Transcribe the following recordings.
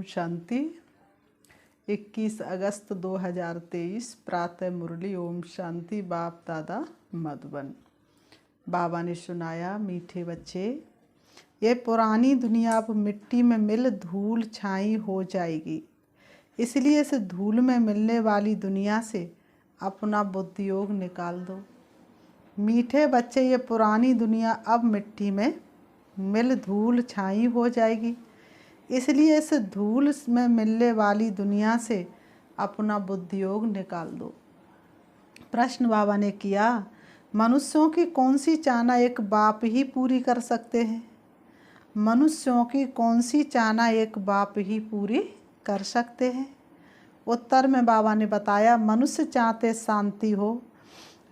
ओम शांति। 21 अगस्त 2023 प्रातः मुरली। ओम शांति। बाप दादा मधुबन। बाबा ने सुनाया, मीठे बच्चे, ये पुरानी दुनिया अब मिट्टी में मिल धूल छाई हो जाएगी। इसलिए इस धूल में मिलने वाली दुनिया से अपना बुद्धि योग निकाल दो। मीठे बच्चे, ये पुरानी दुनिया अब मिट्टी में मिल धूल छाई हो जाएगी। इसलिए इस धूल में मिलने वाली दुनिया से अपना बुद्धि योग निकाल दो। प्रश्न बाबा ने किया, मनुष्यों की कौन सी चाहना एक बाप ही पूरी कर सकते हैं? मनुष्यों की कौन सी चाहना एक बाप ही पूरी कर सकते हैं? उत्तर में बाबा ने बताया, मनुष्य चाहते शांति हो,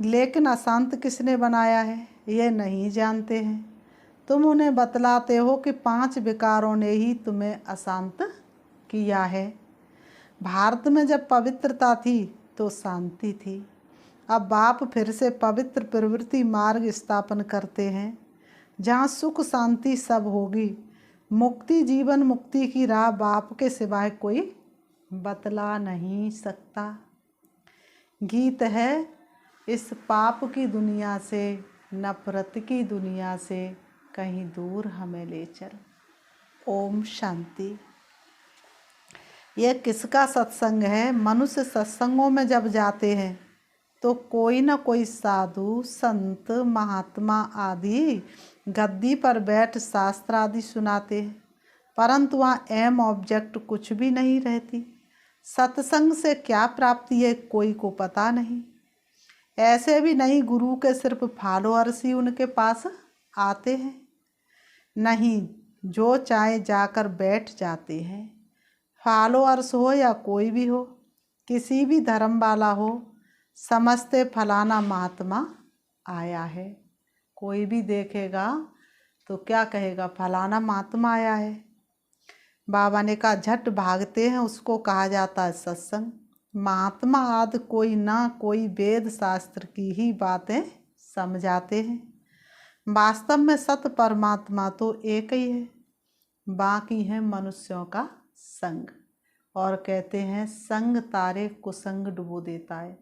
लेकिन अशांत किसने बनाया है ये नहीं जानते हैं। तुम उन्हें बतलाते हो कि 5 विकारों ने ही तुम्हें अशांत किया है। भारत में जब पवित्रता थी तो शांति थी। अब बाप फिर से पवित्र प्रवृत्ति मार्ग स्थापन करते हैं, जहाँ सुख शांति सब होगी। मुक्ति, जीवन मुक्ति की राह बाप के सिवाय कोई बतला नहीं सकता। गीत है, इस पाप की दुनिया से, नफरत की दुनिया से कहीं दूर हमें ले चल। ओम शांति। यह किसका सत्संग है? मनुष्य सत्संगों में जब जाते हैं तो कोई न कोई साधु, संत, महात्मा आदि गद्दी पर बैठ शास्त्र आदि सुनाते हैं, परंतु वहाँ एम ऑब्जेक्ट कुछ भी नहीं रहती। सत्संग से क्या प्राप्ति है कोई को पता नहीं। ऐसे भी नहीं गुरु के सिर्फ फॉलोअर्स ही उनके पास आते हैं, नहीं जो चाहे जाकर बैठ जाते हैं। फॉलोअर्स हो या कोई भी हो, किसी भी धर्म वाला हो, समझते फलाना महात्मा आया है। कोई भी देखेगा तो क्या कहेगा, फलाना महात्मा आया है। बाबा ने कहा, झट भागते हैं उसको कहा जाता है सत्संग। महात्मा आदि कोई ना कोई वेद शास्त्र की ही बातें समझाते हैं। वास्तव में सत्य परमात्मा तो एक ही है, बाकी है मनुष्यों का संग। और कहते हैं, संग तारे कुसंग डुबो देता है।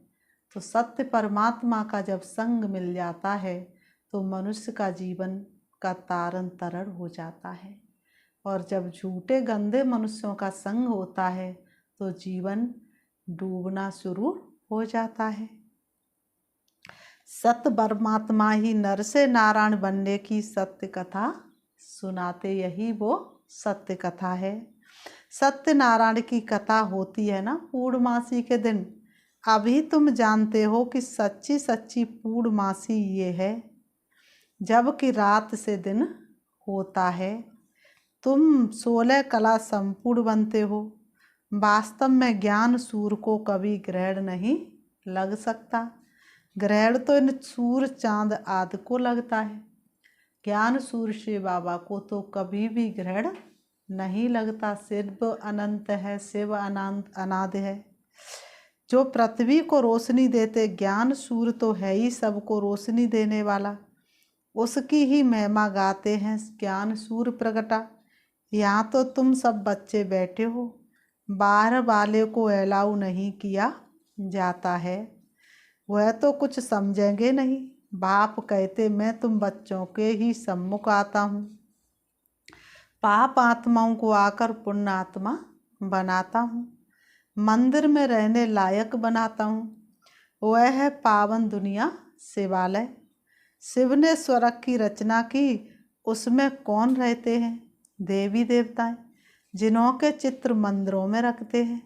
तो सत्य परमात्मा का जब संग मिल जाता है तो मनुष्य का जीवन का तारण तरण हो जाता है। और जब झूठे गंदे मनुष्यों का संग होता है तो जीवन डूबना शुरू हो जाता है। सत्य परमात्मा ही नर से नारायण बनने की सत्य कथा सुनाते, यही वो सत्य कथा है। सत्य नारायण की कथा होती है ना पूर्णमासी के दिन। अभी तुम जानते हो कि सच्ची सच्ची पूर्णमासी ये है, जबकि रात से दिन होता है। तुम 16 कला संपूर्ण बनते हो। वास्तव में ज्ञान सूर्य को कभी ग्रहण नहीं लग सकता। ग्रहण तो इन सूर्य चांद आदि को लगता है। ज्ञान सूर्य से बाबा को तो कभी भी ग्रहण नहीं लगता। शिव अनंत है, शिव अनंत अनादि है। जो पृथ्वी को रोशनी देते, ज्ञान सूर्य तो है ही सबको रोशनी देने वाला। उसकी ही महिमा गाते हैं ज्ञान सूर्य प्रगटा। यहाँ तो तुम सब बच्चे बैठे हो, बाहर वाले को अलाउ नहीं किया जाता है, वह तो कुछ समझेंगे नहीं। बाप कहते, मैं तुम बच्चों के ही सम्मुख आता हूँ, पाप आत्माओं को आकर पुण्य आत्मा बनाता हूँ, मंदिर में रहने लायक बनाता हूँ। वह है पावन दुनिया शिवालय। शिव ने स्वर्ग की रचना की, उसमें कौन रहते हैं? देवी देवताएं, जिन्हों के चित्र मंदिरों में रखते हैं।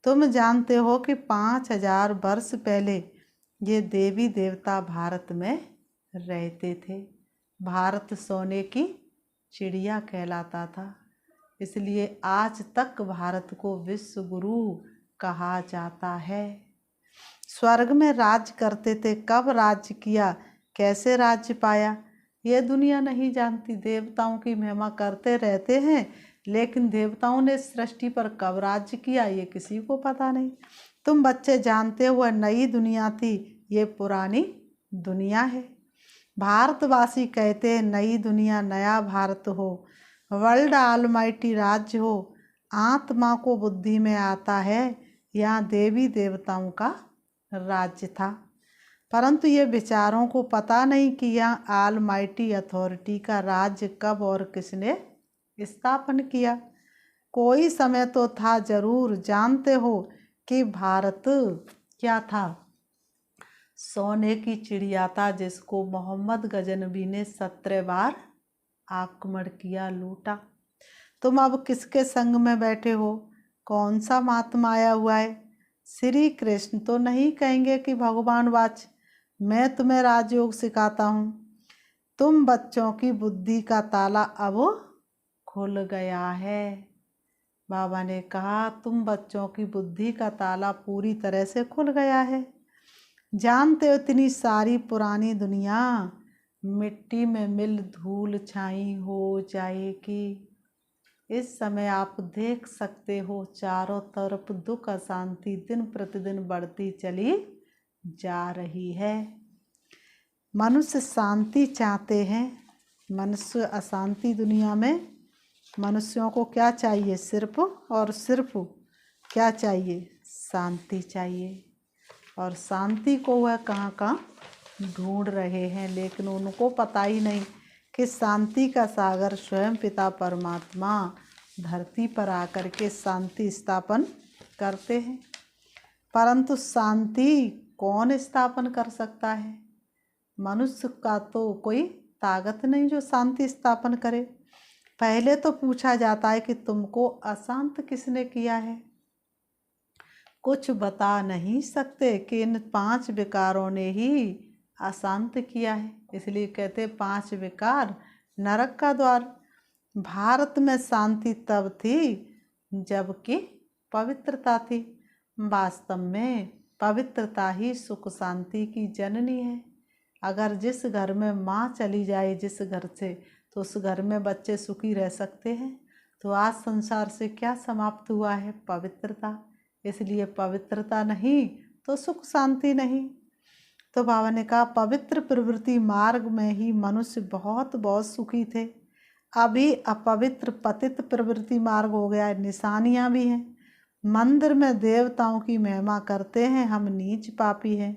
तुम जानते हो कि 5000 वर्ष पहले ये देवी देवता भारत में रहते थे। भारत सोने की चिड़िया कहलाता था, इसलिए आज तक भारत को विश्व गुरु कहा जाता है। स्वर्ग में राज्य करते थे, कब राज्य किया, कैसे राज्य पाया, ये दुनिया नहीं जानती। देवताओं की महिमा करते रहते हैं, लेकिन देवताओं ने सृष्टि पर कब राज्य किया ये किसी को पता नहीं। तुम बच्चे जानते हो नई दुनिया थी, ये पुरानी दुनिया है। भारतवासी कहते हैं नई दुनिया नया भारत हो, वर्ल्ड ऑलमाइटी राज्य हो। आत्मा को बुद्धि में आता है यहाँ देवी देवताओं का राज्य था, परंतु ये विचारों को पता नहीं कि यहाँ ऑलमाइटी अथॉरिटी का राज्य कब और किसने स्थापन किया। कोई समय तो था जरूर, जानते हो कि भारत क्या था? सोने की चिड़िया था जिसको मोहम्मद गजनबी ने 17 बार आक्रमण किया, लूटा। तुम अब किसके संग में बैठे हो? कौन सा महात्मा आया हुआ है? श्री कृष्ण तो नहीं कहेंगे कि भगवान वाच मैं तुम्हें राजयोग सिखाता हूँ। तुम बच्चों की बुद्धि का ताला अब खुल गया है। बाबा ने कहा तुम बच्चों की बुद्धि का ताला पूरी तरह से खुल गया है। जानते हो इतनी सारी पुरानी दुनिया मिट्टी में मिल धूल छाई हो जाएगी। इस समय आप देख सकते हो चारों तरफ दुख अशांति दिन प्रतिदिन बढ़ती चली जा रही है। मनुष्य शांति चाहते हैं, मनुष्य अशांति दुनिया में। मनुष्यों को क्या चाहिए? सिर्फ और सिर्फ क्या चाहिए? शांति चाहिए। और शांति को वह कहाँ कहाँ ढूंढ रहे हैं, लेकिन उनको पता ही नहीं कि शांति का सागर स्वयं पिता परमात्मा धरती पर आकर के शांति स्थापन करते हैं। परंतु शांति कौन स्थापन कर सकता है? मनुष्य का तो कोई ताकत नहीं जो शांति स्थापन करे। पहले तो पूछा जाता है कि तुमको अशांत किसने किया है? कुछ बता नहीं सकते कि इन 5 विकारों ने ही अशांत किया है। इसलिए कहते 5 विकार नरक का द्वार। भारत में शांति तब थी जबकि पवित्रता थी। वास्तव में पवित्रता ही सुख शांति की जननी है। अगर जिस घर में माँ चली जाए जिस घर से, तो उस घर में बच्चे सुखी रह सकते हैं। तो आज संसार से क्या समाप्त हुआ है? पवित्रता। इसलिए पवित्रता नहीं तो सुख शांति नहीं। तो बाबा ने कहा पवित्र प्रवृत्ति मार्ग में ही मनुष्य बहुत बहुत सुखी थे। अभी अपवित्र पतित प्रवृत्ति मार्ग हो गया है। निशानियाँ भी हैं। मंदिर में देवताओं की महिमा करते हैं, हम नीच पापी हैं।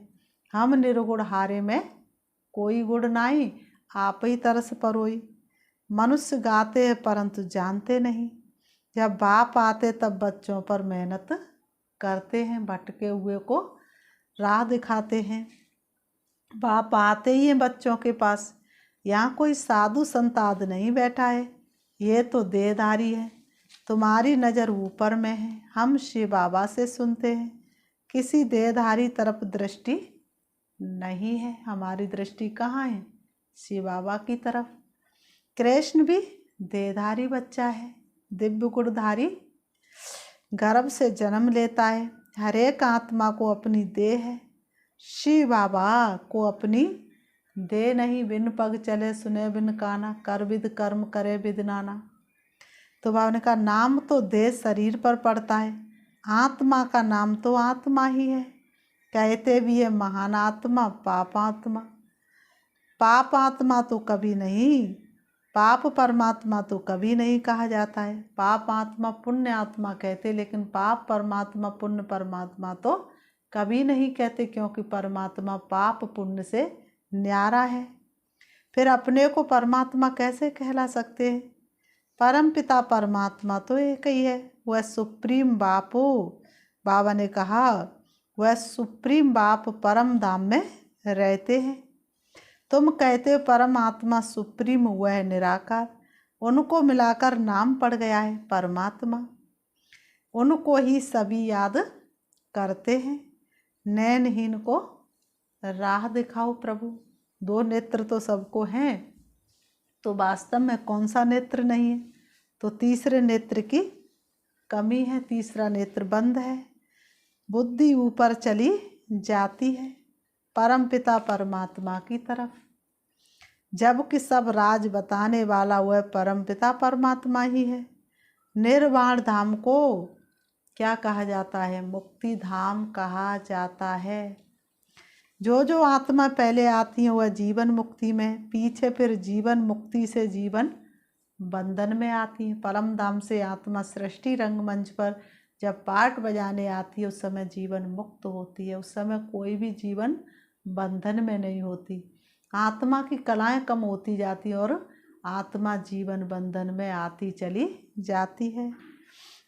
हम निर्गुण हारे में कोई गुण नहीं, आप ही तरस परोई। मनुष्य गाते हैं परंतु जानते नहीं। जब बाप आते तब बच्चों पर मेहनत करते हैं, भटके हुए को राह दिखाते हैं। बाप आते ही हैं बच्चों के पास। यहाँ कोई साधु संत आदि नहीं बैठा है, ये तो देहधारी है। तुम्हारी नज़र ऊपर में है, हम शिव बाबा से सुनते हैं। किसी देहधारी तरफ दृष्टि नहीं है, हमारी दृष्टि कहाँ है? शिव बाबा की तरफ। कृष्ण भी देहधारी बच्चा है, दिव्य गुणधारी। गर्भ से जन्म लेता है। हर एक आत्मा को अपनी देह है। शिव बाबा को अपनी देह नहीं। बिन पग चले सुने बिन काना, कर विद कर्म करे विद नाना। तो बाबा ने कहा नाम तो देह शरीर पर पड़ता है, आत्मा का नाम तो आत्मा ही है। कहते भी है महान आत्मा पाप आत्मा। पाप आत्मा तो कभी नहीं, पाप परमात्मा तो कभी नहीं कहा जाता है। पाप आत्मा पुण्य आत्मा कहते, लेकिन पाप परमात्मा पुण्य परमात्मा तो कभी नहीं कहते, क्योंकि परमात्मा पाप पुण्य से न्यारा है। फिर अपने को परमात्मा कैसे कहला सकते हैं? परम पिता परमात्मा तो एक ही है, वह सुप्रीम बाप हो। बाबा ने कहा वह सुप्रीम बाप परम धाम में रहते हैं। तुम कहते हो परमात्मा सुप्रीम, वह निराकार। उनको मिलाकर नाम पड़ गया है परमात्मा। उनको ही सभी याद करते हैं। नैनहीन को राह दिखाओ प्रभु। 2 नेत्र तो सबको हैं, तो वास्तव में कौन सा नेत्र नहीं है? तो तीसरे नेत्र की कमी है, तीसरा नेत्र बंद है। बुद्धि ऊपर चली जाती है परम पिता परमात्मा की तरफ, जबकि सब राज बताने वाला वह परम पिता परमात्मा ही है। निर्वाण धाम को क्या कहा जाता है? मुक्ति धाम कहा जाता है। जो जो आत्मा पहले आती है वह जीवन मुक्ति में, पीछे फिर जीवन मुक्ति से जीवन बंधन में आती है। परम धाम से आत्मा सृष्टि रंगमंच पर जब पाठ बजाने आती है उस समय जीवन मुक्त होती है। उस समय कोई भी जीवन बंधन में नहीं होती। आत्मा की कलाएं कम होती जाती और आत्मा जीवन बंधन में आती चली जाती है।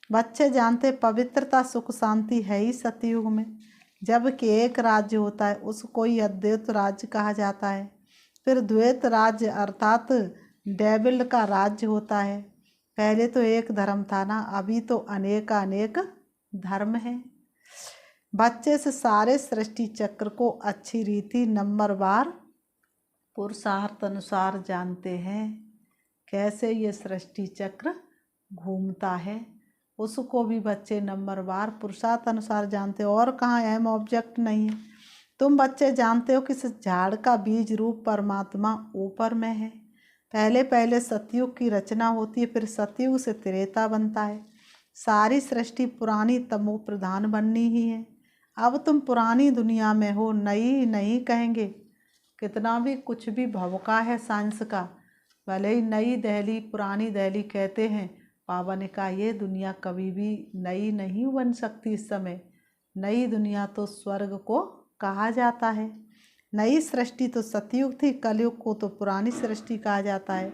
बच्चे जानते पवित्रता सुख शांति है ही सतयुग में। जबकि एक राज्य होता है उसको ही अद्वैत राज्य कहा जाता है। फिर द्वैत राज्य अर्थात डेविल का राज्य होता है। पहले तो एक धर्म था ना, अभी तो अनेक अनेक धर्म है। बच्चे से सारे सृष्टि चक्र को अच्छी रीति नंबरवार पुरुषार्थ अनुसार जानते हैं। कैसे ये सृष्टि चक्र घूमता है उसको भी बच्चे नंबरवार पुरुषार्थ अनुसार जानते हो। और कहाँ अहम ऑब्जेक्ट नहीं है। तुम बच्चे जानते हो कि इस झाड़ का बीज रूप परमात्मा ऊपर में है। पहले पहले सतयुग की रचना होती है, फिर सतयुग से त्रेता बनता है। सारी सृष्टि पुरानी तमो प्रधान बननी ही है। अब तुम पुरानी दुनिया में हो, नई नहीं कहेंगे। कितना भी कुछ भी भवका है साइंस का, भले ही नई दहली पुरानी दहली कहते हैं, बाबा ने कहा ये दुनिया कभी भी नई नहीं बन सकती। इस समय नई दुनिया तो स्वर्ग को कहा जाता है। नई सृष्टि तो सतयुग थी, कलयुग को तो पुरानी सृष्टि कहा जाता है।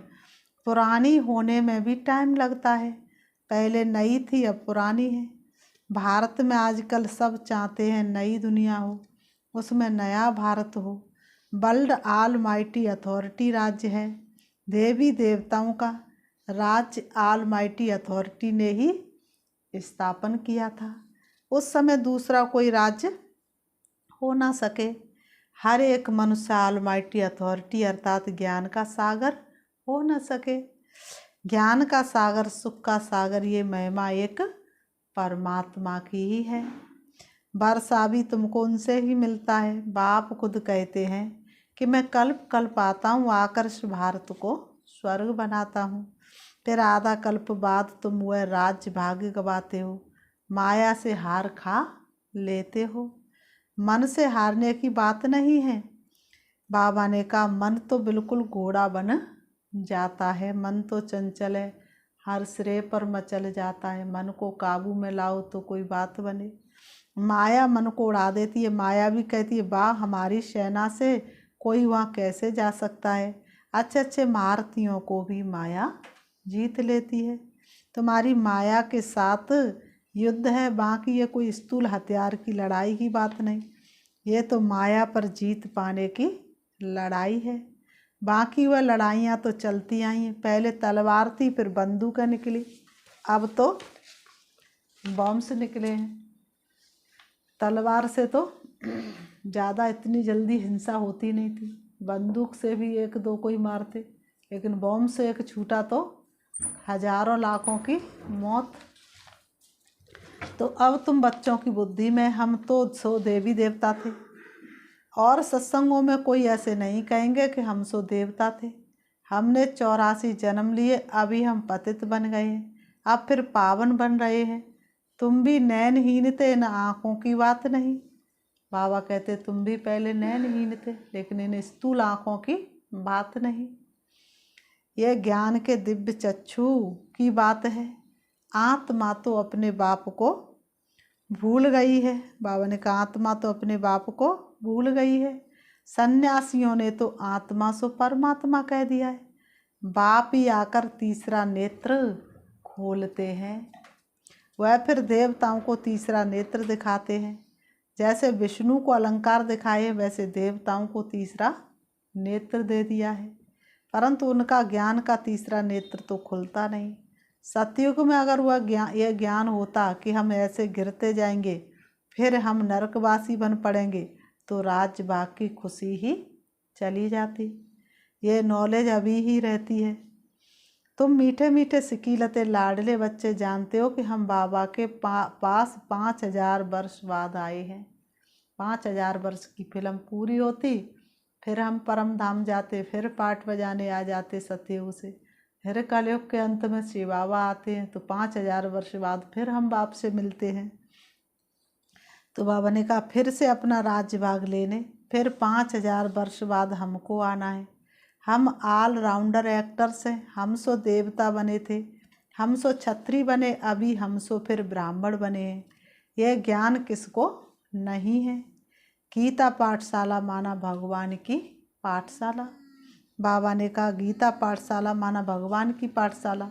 पुरानी होने में भी टाइम लगता है। पहले नई थी अब पुरानी है। भारत में आजकल सब चाहते हैं नई दुनिया हो, उसमें नया भारत हो। वर्ल्ड ऑल माइटी अथॉरिटी राज्य है। देवी देवताओं का राज्य ऑल माइटी अथॉरिटी ने ही स्थापन किया था। उस समय दूसरा कोई राज्य हो ना सके। हर एक मनुष्य ऑल माइटी अथॉरिटी अर्थात ज्ञान का सागर हो न सके। ज्ञान का सागर सुख का सागर ये महिमा एक परमात्मा की ही है। वर्षा भी तुमको उनसे ही मिलता है। बाप खुद कहते हैं कि मैं कल्प कल्प आता हूँ, आकर इस भारत को स्वर्ग बनाता हूँ। फिर आधा कल्प बाद तुम वह राज्य भाग्य गवाते हो, माया से हार खा लेते हो। मन से हारने की बात नहीं है। बाबा ने कहा मन तो बिल्कुल घोड़ा बन जाता है। मन तो चंचल है, हर श्रेय पर मचल जाता है। मन को काबू में लाओ तो कोई बात बने। माया मन को उड़ा देती है। माया भी कहती है वाह हमारी सेना से कोई वहाँ कैसे जा सकता है। अच्छे अच्छे महारथियों को भी माया जीत लेती है। तुम्हारी माया के साथ युद्ध है, बाकी ये कोई स्थूल हथियार की लड़ाई की बात नहीं। ये तो माया पर जीत पाने की लड़ाई है। बाकी वह लड़ाइयाँ तो चलती आई हैं। पहले तलवार थी, फिर बंदूकें निकली, अब तो बॉम्ब्स निकले हैं। तलवार से तो ज़्यादा इतनी जल्दी हिंसा होती नहीं थी। बंदूक से भी एक दो कोई मारते, लेकिन बॉम्ब से एक छूटा तो हजारों लाखों की मौत। तो अब तुम बच्चों की बुद्धि में हम तो सो देवी देवता थे, और सत्संगों में कोई ऐसे नहीं कहेंगे कि हम सो देवता थे। हमने 84 जन्म लिए, अभी हम पतित बन गए हैं, अब फिर पावन बन रहे हैं। तुम भी नैनहीन थे, न आँखों की बात नहीं। बाबा कहते तुम भी पहले नैनहीन थे, लेकिन इन स्थूल आँखों की बात नहीं। यह ज्ञान के दिव्य चक्षु की बात है। आत्मा तो अपने बाप को भूल गई है। बाबा ने कहा आत्मा तो अपने बाप को भूल गई है। सन्यासियों ने तो आत्मा सो परमात्मा कह दिया है। बाप ही आकर तीसरा नेत्र खोलते हैं। वह फिर देवताओं को तीसरा नेत्र दिखाते हैं। जैसे विष्णु को अलंकार दिखाए, वैसे देवताओं को तीसरा नेत्र दे दिया है, परंतु उनका ज्ञान का तीसरा नेत्र तो खुलता नहीं। सतयुग में अगर वह यह ज्ञान होता कि हम ऐसे गिरते जाएंगे, फिर हम नरकवासी बन पड़ेंगे, तो राज्य भाग की खुशी ही चली जाती। ये नॉलेज अभी ही रहती है। तुम मीठे मीठे सिकीलते लाडले बच्चे जानते हो कि हम बाबा के पास 5000 वर्ष बाद आए हैं। 5000 वर्ष की फिल्म पूरी होती, फिर हम परम धाम जाते, फिर पाठ बजाने आ जाते सतयुग से। फिर कलयुग के अंत में शिव बाबा आते हैं, तो 5000 वर्ष बाद फिर हम बाप से मिलते हैं। तो बाबा ने कहा फिर से अपना राज्य भाग लेने, फिर 5000 वर्ष बाद हमको आना है। हम ऑल राउंडर एक्टर्स हैं, हम सो देवता बने थे, हम सो छत्री बने, अभी हम सो फिर ब्राह्मण बने हैं। यह ज्ञान किसको नहीं है। गीता पाठशाला माना भगवान की पाठशाला। बाबा ने कहा गीता पाठशाला माना भगवान की पाठशाला।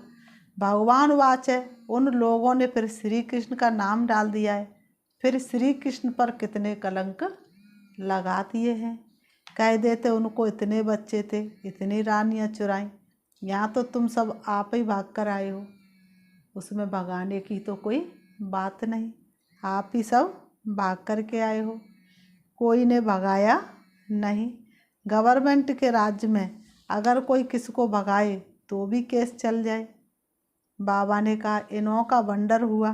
भगवान वाच है, उन लोगों ने फिर श्री कृष्ण का नाम डाल दिया है, फिर श्री कृष्ण पर कितने कलंक लगा दिए हैं। कह देते उनको इतने बच्चे थे, इतनी रानियां चुराई, यहाँ तो तुम सब आप ही भाग कर आए हो, उसमें भगाने की तो कोई बात नहीं, आप ही सब भाग कर के आए हो, कोई ने भगाया नहीं। गवर्नमेंट के राज्य में अगर कोई किसको भगाए तो भी केस चल जाए। बाबा ने कहा इनों का वंडर हुआ।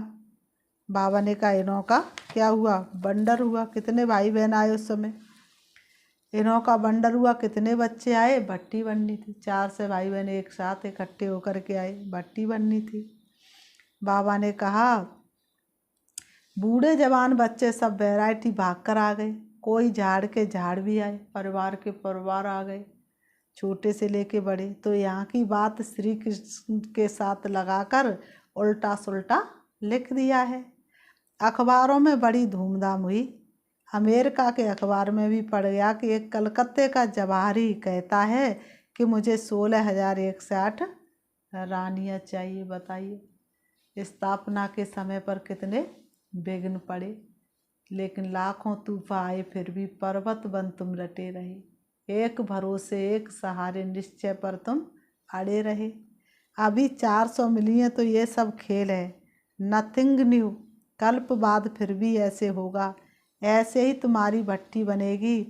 बाबा ने कहा इनों का क्या हुआ, वंडर हुआ। कितने भाई बहन आए उस समय, इनों का वंडर हुआ। कितने बच्चे आए, भट्टी बननी थी, 4 से भाई बहन एक साथ इकट्ठे होकर के आए, भट्टी बननी थी। बाबा ने कहा बूढ़े जवान बच्चे सब वैरायटी भाग कर आ गए, कोई झाड़ के झाड़ भी आए, परिवार के परिवार आ गए, छोटे से लेके बड़े। तो यहाँ की बात श्री कृष्ण के साथ लगाकर उल्टा सुल्टा लिख दिया है। अखबारों में बड़ी धूमधाम हुई। अमेरिका के अखबार में भी पढ़ गया कि एक कलकत्ते का जवाहरी कहता है कि मुझे 16,160 रानियाँ चाहिए। बताइए, स्थापना के समय पर कितने विघ्न पड़े, लेकिन लाखों तूफान आए फिर भी पर्वत बन तुम रटे रहे। एक भरोसे एक सहारे निश्चय पर तुम अड़े रहे। अभी 400 मिली हैं तो ये सब खेल है, नथिंग न्यू। कल्प बाद फिर भी ऐसे होगा, ऐसे ही तुम्हारी भट्टी बनेगी।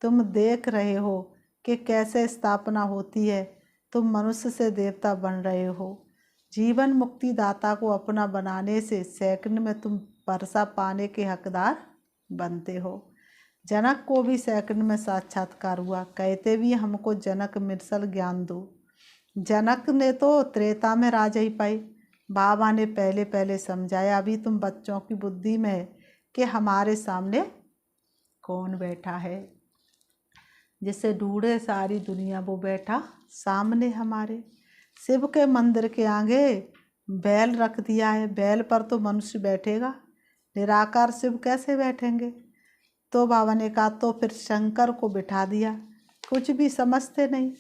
तुम देख रहे हो कि कैसे स्थापना होती है, तुम मनुष्य से देवता बन रहे हो। जीवन मुक्ति दाता को अपना बनाने से सेकंड में तुम वर्षा पाने के हकदार बनते हो। जनक को भी सेकंड में साक्षात्कार हुआ, कहते भी हमको जनक मिर्सल ज्ञान दो। जनक ने तो त्रेता में राजा ही पाई। बाबा ने पहले पहले समझाया, अभी तुम बच्चों की बुद्धि में है कि हमारे सामने कौन बैठा है, जिसे ढूंढे सारी दुनिया वो बैठा सामने हमारे। शिव के मंदिर के आगे बैल रख दिया है, बैल पर तो मनुष्य बैठेगा, निराकार शिव कैसे बैठेंगे। तो बाबा ने कहा तो फिर शंकर को बिठा दिया। कुछ भी समझते नहीं।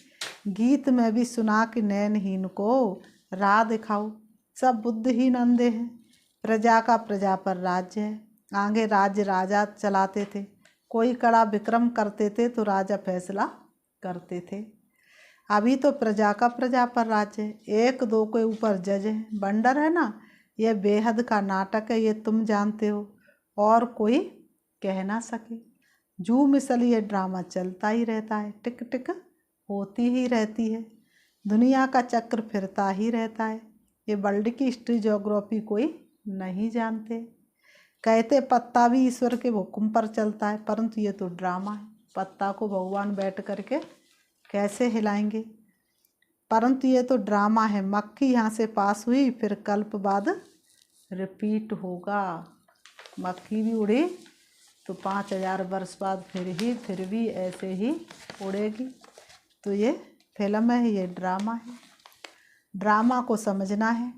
गीत में भी सुना कि नैनहीन को राह दिखाओ, सब बुद्धहीन अंधे हैं। प्रजा का प्रजा पर राज्य है, आगे राज्य राजा चलाते थे। कोई कड़ा विक्रम करते थे तो राजा फैसला करते थे। अभी तो प्रजा का प्रजा पर राज्य है, 1-2 के ऊपर जज है। बंडर है ना, यह बेहद का नाटक है, ये तुम जानते हो और कोई कह ना सके। जू मिसल ये ड्रामा चलता ही रहता है, टिक टिक होती ही रहती है, दुनिया का चक्र फिरता ही रहता है। ये वर्ल्ड की हिस्ट्री ज्योग्राफी कोई नहीं जानते। कहते पत्ता भी ईश्वर के हुक्म पर चलता है, परंतु ये तो ड्रामा है। पत्ता को भगवान बैठ करके कैसे हिलाएंगे, परंतु ये तो ड्रामा है। मक्खी यहाँ से पास हुई, फिर कल्प बाद रिपीट होगा। मक्खी भी उड़ी तो 5000 वर्ष बाद फिर भी ऐसे ही उड़ेगी। तो ये फिल्म है, ये ड्रामा है। ड्रामा को समझना है,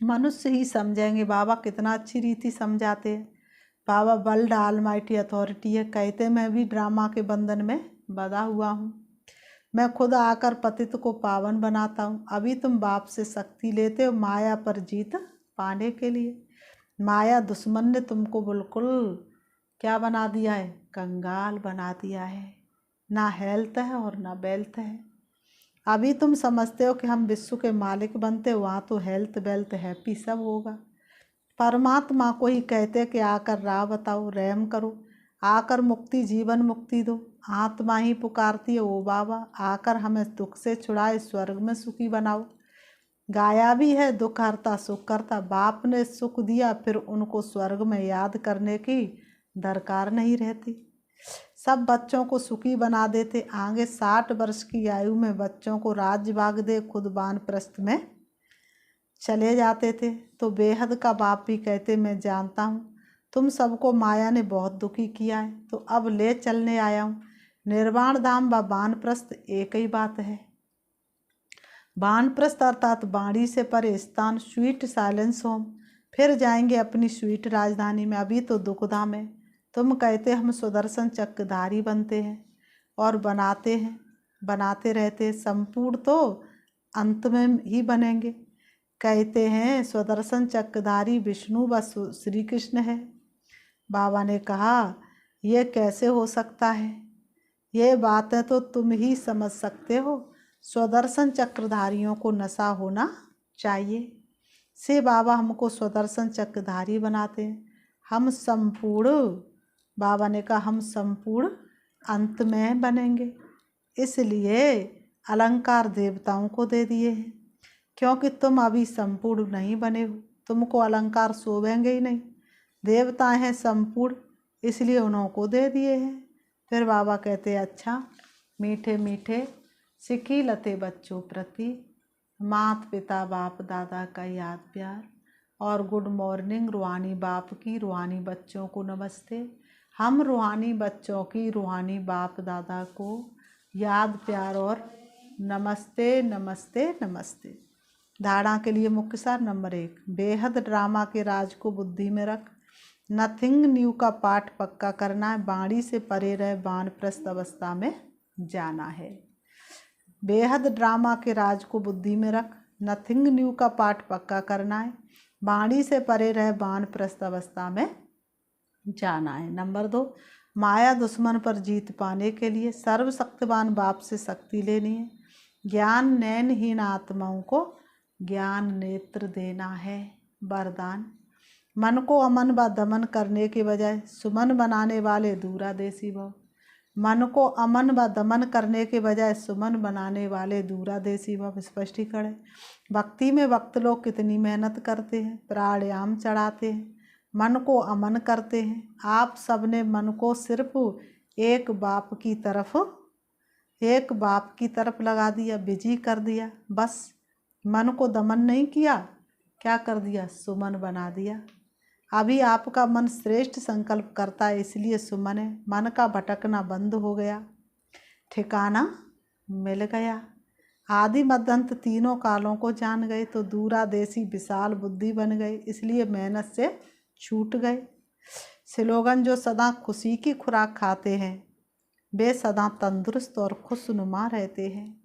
मनुष्य ही समझेंगे। बाबा कितना अच्छी रीति समझाते हैं। बाबा वर्ल्ड ऑलमाइटी अथॉरिटी है, कहते मैं भी ड्रामा के बंधन में बंधा हुआ हूँ। मैं खुद आकर पतित को पावन बनाता हूँ। अभी तुम बाप से शक्ति लेते हो माया पर जीत पाने के लिए। माया दुश्मन ने तुमको बिल्कुल क्या बना दिया है, कंगाल बना दिया है। ना हेल्थ है और ना वेल्थ है। अभी तुम समझते हो कि हम विश्व के मालिक बनते हो, वहाँ तो हेल्थ वेल्थ हैप्पी सब होगा। परमात्मा को ही कहते कि आकर राह बताओ, रहम करो, आकर मुक्ति जीवन मुक्ति दो। आत्मा ही पुकारती है, ओ बाबा आकर हमें दुख से छुड़ाए, स्वर्ग में सुखी बनाओ। गाया भी है दुख हरता सुख करता। बाप ने सुख दिया, फिर उनको स्वर्ग में याद करने की दरकार नहीं रहती। सब बच्चों को सुखी बना देते। आगे 60 वर्ष की आयु में बच्चों को राज्य भाग दे, खुद वानप्रस्थ में चले जाते थे। तो बेहद का बाप भी कहते मैं जानता हूँ तुम सबको माया ने बहुत दुखी किया है, तो अब ले चलने आया हूँ। निर्वाण धाम व वानप्रस्थ एक ही बात है। वानप्रस्थ अर्थात वाणी से परे स्थान, स्वीट साइलेंस होम, फिर जाएंगे अपनी स्वीट राजधानी में। अभी तो दुखधाम है। तुम कहते हम सुदर्शन चक्रधारी बनते हैं और बनाते रहते, संपूर्ण तो अंत में ही बनेंगे। कहते हैं सुदर्शन चक्रधारी विष्णु व श्री कृष्ण है। बाबा ने कहा यह कैसे हो सकता है? ये बातें तो तुम ही समझ सकते हो। सुदर्शन चक्रधारियों को नशा होना चाहिए से बाबा हमको सुदर्शन चक्रधारी बनाते हैं। हम संपूर्ण, बाबा ने कहा हम संपूर्ण अंत में बनेंगे, इसलिए अलंकार देवताओं को दे दिए हैं, क्योंकि तुम अभी संपूर्ण नहीं बने हो, तुमको अलंकार शोभेंगे ही नहीं। देवता हैं संपूर्ण, इसलिए उनको दे दिए हैं। फिर बाबा कहते अच्छा, मीठे मीठे सिक्की लते बच्चों प्रति माता पिता बाप दादा का याद प्यार, और गुड मॉर्निंग रूहानी बाप की रूहानी बच्चों को नमस्ते। हम रूहानी बच्चों की रूहानी बाप दादा को याद प्यार और नमस्ते नमस्ते नमस्ते। धारणा के लिए मुख्य सार नंबर 1, बेहद ड्रामा के राज को बुद्धि में रख। नथिंग न्यू का पाठ पक्का करना है। वाणी से परे रह वानप्रस्थ अवस्था में जाना है। बेहद ड्रामा के राज को बुद्धि में रख। नथिंग न्यू का पाठ पक्का करना है। वाणी से परे रह वानप्रस्थ अवस्था में जाना है। नंबर 2, माया दुश्मन पर जीत पाने के लिए सर्वशक्तिवान बाप से शक्ति लेनी है। ज्ञान नैनहीन आत्माओं को ज्ञान नेत्र देना है। वरदान, मन को अमन व दमन करने के बजाय सुमन बनाने वाले दूरादेशी भव। मन को अमन व दमन करने के बजाय सुमन बनाने वाले दूरादेशी भव। स्पष्टीकरण है। भक्ति में भक्त लोग कितनी मेहनत करते हैं, प्राणायाम चढ़ाते हैं, मन को अमन करते हैं। आप सबने मन को सिर्फ एक बाप की तरफ लगा दिया, बिजी कर दिया। बस मन को दमन नहीं किया, क्या कर दिया? सुमन बना दिया। अभी आपका मन श्रेष्ठ संकल्प करता है, इसलिए सुमन है। मन का भटकना बंद हो गया, ठिकाना मिल गया। आदि मध्यंत तीनों कालों को जान गए तो दूरादेशी विशाल बुद्धि बन गई, इसलिए मेहनत से छूट गए। स्लोगन, जो सदा खुशी की खुराक खाते हैं वे सदा तंदुरुस्त और खुशनुमा रहते हैं।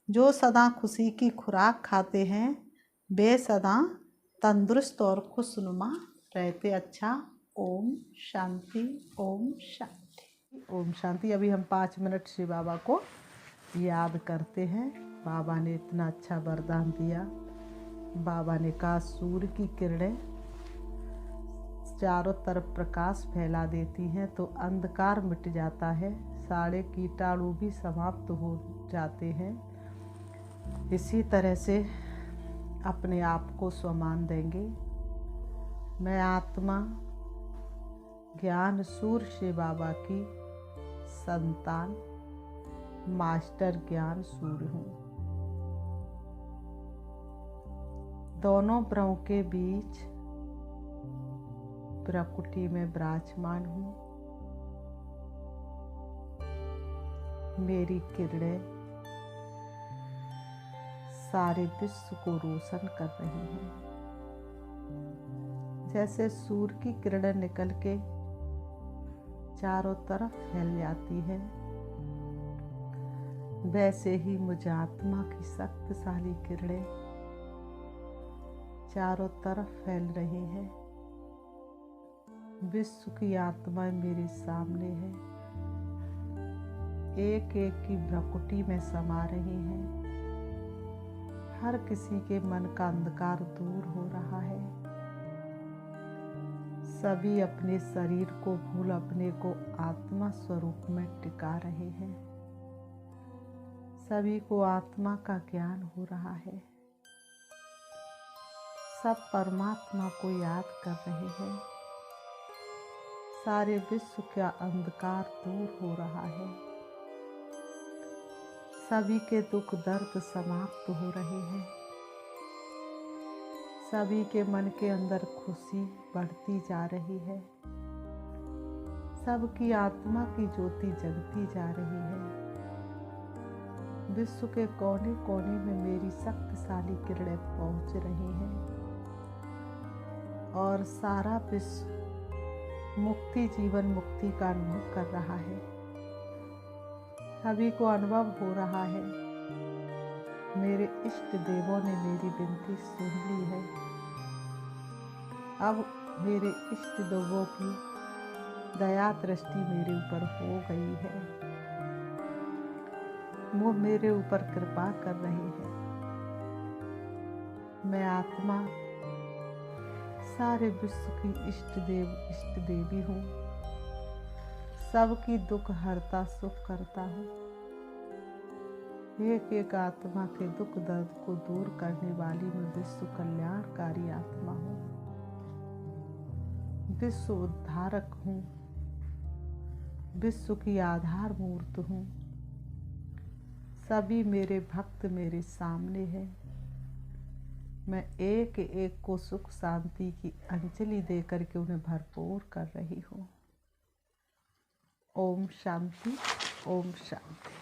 जो सदा खुशी की खुराक खाते हैं वे सदा तंदुरुस्त और खुशनुमा रहते। अच्छा, ओम शांति, ओम शांति, ओम शांति। अभी हम 5 मिनट से बाबा को याद करते हैं। बाबा ने इतना अच्छा वरदान दिया। बाबा ने कहा सूर्य की किरणें चारों तरफ प्रकाश फैला देती हैं तो अंधकार मिट जाता है, सारे कीटाणु भी समाप्त हो जाते हैं। इसी तरह से अपने आप को स्वमान देंगे। मैं आत्मा ज्ञान सूर्य से बाबा की संतान मास्टर ज्ञान सूर्य हूँ। दोनों ब्रह्म के बीच प्रकृति में विराजमान हूँ। मेरी किरणें सारे विश्व को रोशन कर रही हैं। जैसे सूर्य की किरणें निकल के चारों तरफ फैल जाती है, वैसे ही मुझ आत्मा की शक्तिशाली किरणें चारों तरफ फैल रही हैं। विश्व की आत्माएं मेरे सामने है, एक एक की प्रकृति में समा रही हैं। हर किसी के मन का अंधकार दूर हो रहा है। सभी अपने शरीर को भूल अपने को आत्मा स्वरूप में टिका रहे हैं। सभी को आत्मा का ज्ञान हो रहा है। सब परमात्मा को याद कर रहे हैं। सारे विश्व का अंधकार दूर हो रहा है। सभी के दुख दर्द समाप्त हो रहे हैं। सभी के मन के अंदर खुशी बढ़ती जा रही है। सबकी आत्मा की ज्योति जगती जा रही है। विश्व के कोने कोने में मेरी शक्तिशाली किरणें पहुंच रही हैं और सारा विश्व मुक्ति, जीवन मुक्ति का अनुभव कर रहा है। सभी को अनुभव हो रहा है मेरे इष्ट देवों ने मेरी विनती सुन ली है। अब मेरे इष्ट देवों की दया दृष्टि मेरे ऊपर हो गई है। वो मेरे ऊपर कृपा कर रहे हैं। मैं आत्मा सारे विश्व की इष्ट देवी हूँ। सबकी दुख हरता, सुख करता हूँ। एक एक आत्मा के दुख दर्द को दूर करने वाली मैं विश्व कल्याणकारी आत्मा हूँ। विश्व उद्धारक हूँ। विश्व की आधार मूर्त हूँ। सभी मेरे भक्त मेरे सामने हैं। मैं एक एक को सुख शांति की अंजलि देकर के उन्हें भरपूर कर रही हूँ। ओम शांति, ओम शांति।